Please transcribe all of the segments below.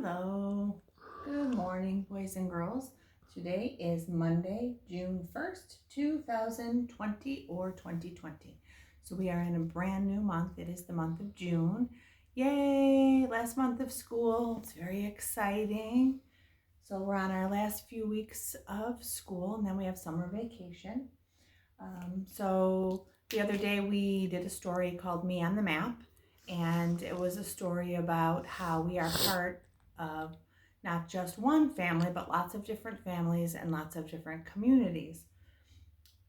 Hello. Good morning, boys and girls. Today is Monday, June 1st, 2020 or 2020. So we are in a brand new month. It is the month of June. Yay! Last month of school. It's very exciting. So we're on our last few weeks of school and then we have summer vacation. So the other day we did a story called Me on the Map, and it was a story about how we are part of not just one family, but lots of different families and lots of different communities.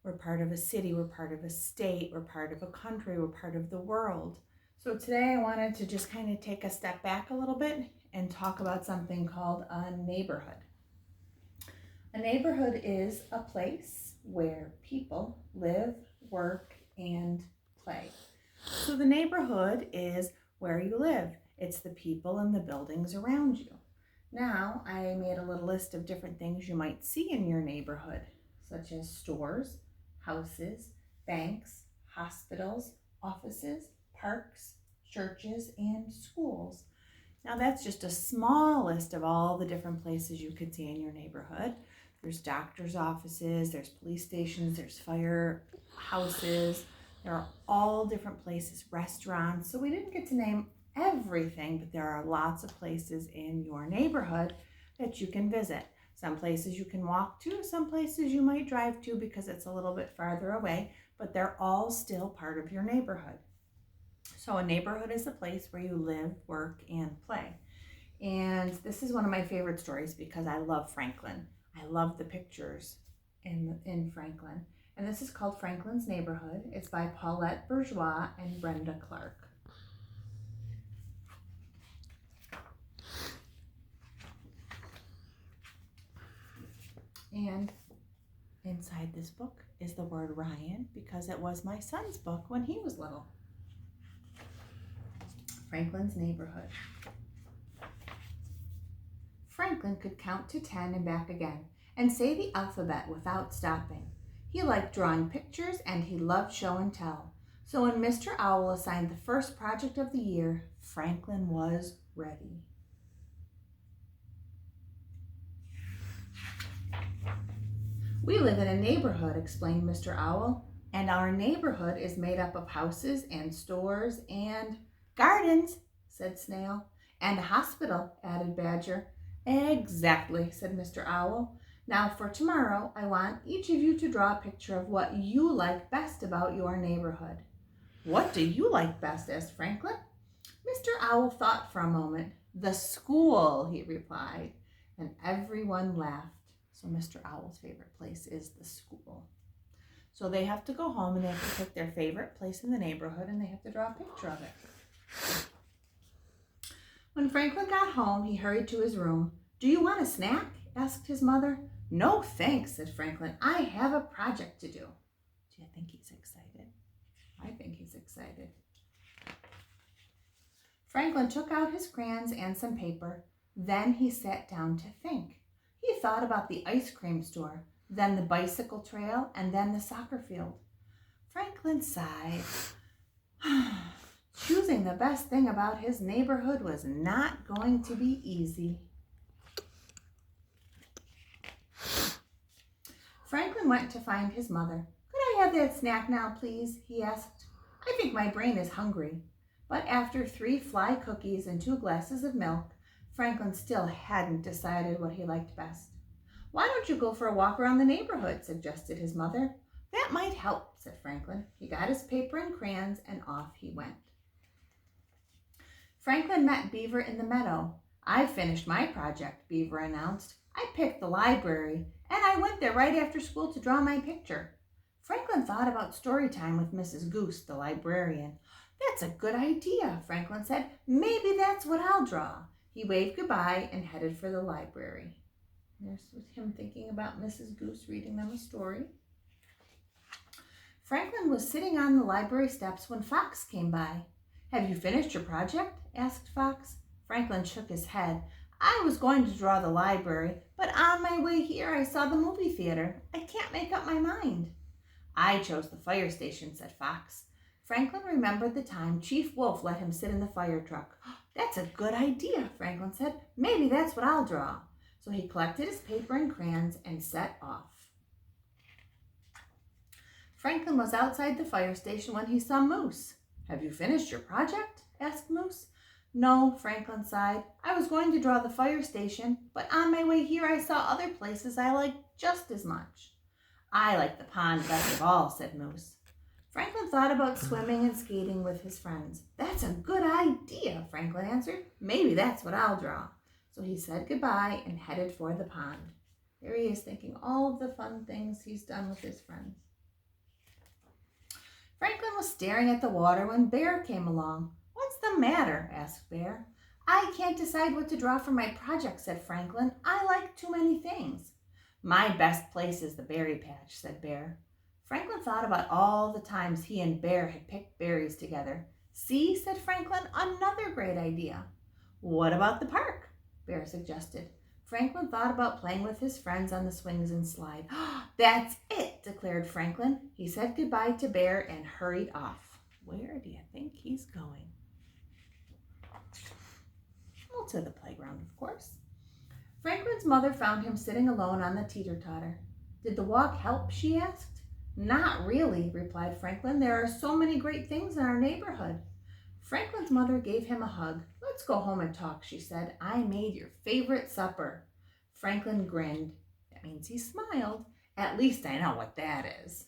We're part of a city, we're part of a state, we're part of a country, we're part of the world. So today I wanted to just kind of take a step back a little bit and talk about something called a neighborhood. A neighborhood is a place where people live, work, and play. So the neighborhood is where you live. It's the people and the buildings around you. Now, I made a little list of different things you might see in your neighborhood, such as stores, houses, banks, hospitals, offices, parks, churches, and schools. Now, that's just a small list of all the different places you could see in your neighborhood. There's doctor's offices, there's police stations, there's fire houses. There are all different places, restaurants. So we didn't get to name everything, but there are lots of places in your neighborhood that you can visit. Some places you can walk to, some places you might drive to because it's a little bit farther away, but they're all still part of your neighborhood. So a neighborhood is a place where you live, work, and play. And this is one of my favorite stories because I love Franklin. I love the pictures in Franklin. And this is called Franklin's Neighborhood. It's by Paulette Bourgeois and Brenda Clark. And inside this book is the word Ryan because it was my son's book when he was little. Franklin's Neighborhood. Franklin could count to 10 and back again and say the alphabet without stopping. He liked drawing pictures and he loved show and tell. So when Mr. Owl assigned the first project of the year, Franklin was ready. We live in a neighborhood, explained Mr. Owl, and our neighborhood is made up of houses and stores and gardens, said Snail. And a hospital, added Badger. Exactly, said Mr. Owl. Now for tomorrow, I want each of you to draw a picture of what you like best about your neighborhood. What do you like best? Asked Franklin. Mr. Owl thought for a moment. The school, he replied, and everyone laughed. So Mr. Owl's favorite place is the school. So they have to go home and they have to pick their favorite place in the neighborhood and they have to draw a picture of it. When Franklin got home, he hurried to his room. Do you want a snack? Asked his mother. No, thanks, said Franklin. I have a project to do. Do you think he's excited? I think he's excited. Franklin took out his crayons and some paper. Then he sat down to think. He thought about the ice cream store, then the bicycle trail, and then the soccer field. Franklin sighed. Choosing the best thing about his neighborhood was not going to be easy. Franklin went to find his mother. Could I have that snack now, please? He asked. I think my brain is hungry. But after 3 fly cookies and 2 glasses of milk, Franklin still hadn't decided what he liked best. Why don't you go for a walk around the neighborhood, suggested his mother. That might help, said Franklin. He got his paper and crayons and off he went. Franklin met Beaver in the meadow. I finished my project, Beaver announced. I picked the library, and I went there right after school to draw my picture. Franklin thought about story time with Mrs. Goose, the librarian. That's a good idea, Franklin said. Maybe that's what I'll draw. He waved goodbye and headed for the library. There's him thinking about Mrs. Goose reading them a story. Franklin was sitting on the library steps when Fox came by. Have you finished your project? Asked Fox. Franklin shook his head. I was going to draw the library, but on my way here I saw the movie theater. I can't make up my mind. I chose the fire station, said Fox. Franklin remembered the time Chief Wolf let him sit in the fire truck. That's a good idea, Franklin said. Maybe that's what I'll draw. So he collected his paper and crayons and set off. Franklin was outside the fire station when he saw Moose. Have you finished your project? Asked Moose. No, Franklin sighed. I was going to draw the fire station, but on my way here I saw other places I liked just as much. I like the pond best of all, said Moose. Franklin thought about swimming and skating with his friends. That's a good idea, Franklin answered. Maybe that's what I'll draw. So he said goodbye and headed for the pond. There he is thinking all of the fun things he's done with his friends. Franklin was staring at the water when Bear came along. What's the matter? Asked Bear. I can't decide what to draw for my project, said Franklin. I like too many things. My best place is the berry patch, said Bear. Franklin thought about all the times he and Bear had picked berries together. See, said Franklin, another great idea. What about the park? Bear suggested. Franklin thought about playing with his friends on the swings and slide. That's it, declared Franklin. He said goodbye to Bear and hurried off. Where do you think he's going? Well, to the playground, of course. Franklin's mother found him sitting alone on the teeter-totter. Did the walk help? She asked. Not really, replied Franklin. There are so many great things in our neighborhood. Franklin's mother gave him a hug. Let's go home and talk, she said. I made your favorite supper. Franklin grinned. That means he smiled. At least I know what that is.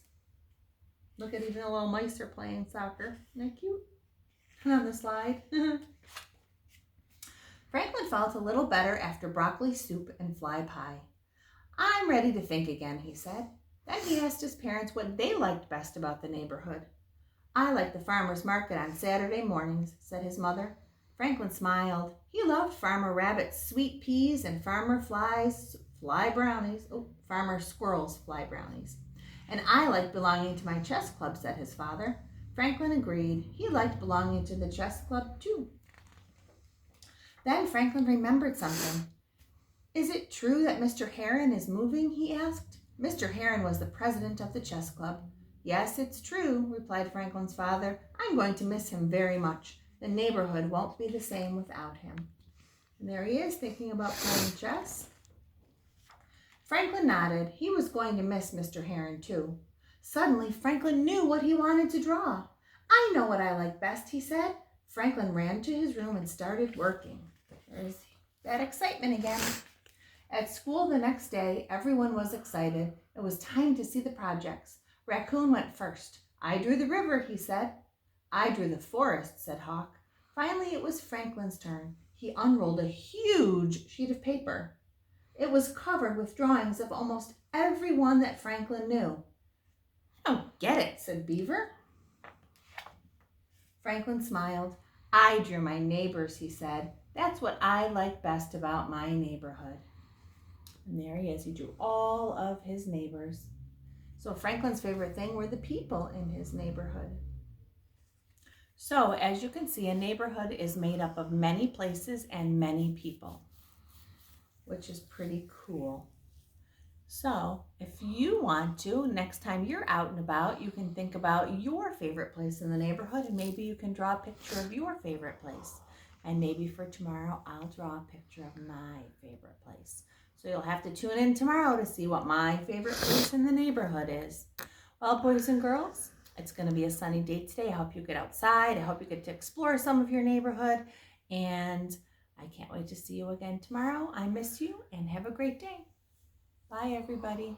Look at even the little mice are playing soccer. Isn't that cute? On the slide. Franklin felt a little better after broccoli soup and fly pie. I'm ready to think again, he said. Then he asked his parents what they liked best about the neighborhood. I like the farmer's market on Saturday mornings, said his mother. Franklin smiled. He loved Farmer Rabbit's sweet peas and Farmer Squirrel's fly brownies. And I like belonging to my chess club, said his father. Franklin agreed. He liked belonging to the chess club, too. Then Franklin remembered something. Is it true that Mr. Heron is moving? He asked. Mr. Heron was the president of the chess club. Yes, it's true, replied Franklin's father. I'm going to miss him very much. The neighborhood won't be the same without him. And there he is, thinking about playing chess. Franklin nodded. He was going to miss Mr. Heron, too. Suddenly, Franklin knew what he wanted to draw. I know what I like best, he said. Franklin ran to his room and started working. There's that excitement again. At school the next day, everyone was excited. It was time to see the projects. Raccoon went first. I drew the river, he said. I drew the forest, said Hawk. Finally, it was Franklin's turn. He unrolled a huge sheet of paper. It was covered with drawings of almost everyone that Franklin knew. I don't get it, said Beaver. Franklin smiled. I drew my neighbors, he said. That's what I like best about my neighborhood. And there he is. He drew all of his neighbors. So Franklin's favorite thing were the people in his neighborhood. So as you can see, a neighborhood is made up of many places and many people, which is pretty cool. So if you want to, next time you're out and about, you can think about your favorite place in the neighborhood, and maybe you can draw a picture of your favorite place. And maybe for tomorrow, I'll draw a picture of my favorite place. So you'll have to tune in tomorrow to see what my favorite place in the neighborhood is. Well, boys and girls, it's going to be a sunny day today. I hope you get outside. I hope you get to explore some of your neighborhood. And I can't wait to see you again tomorrow. I miss you, and have a great day. Bye, everybody.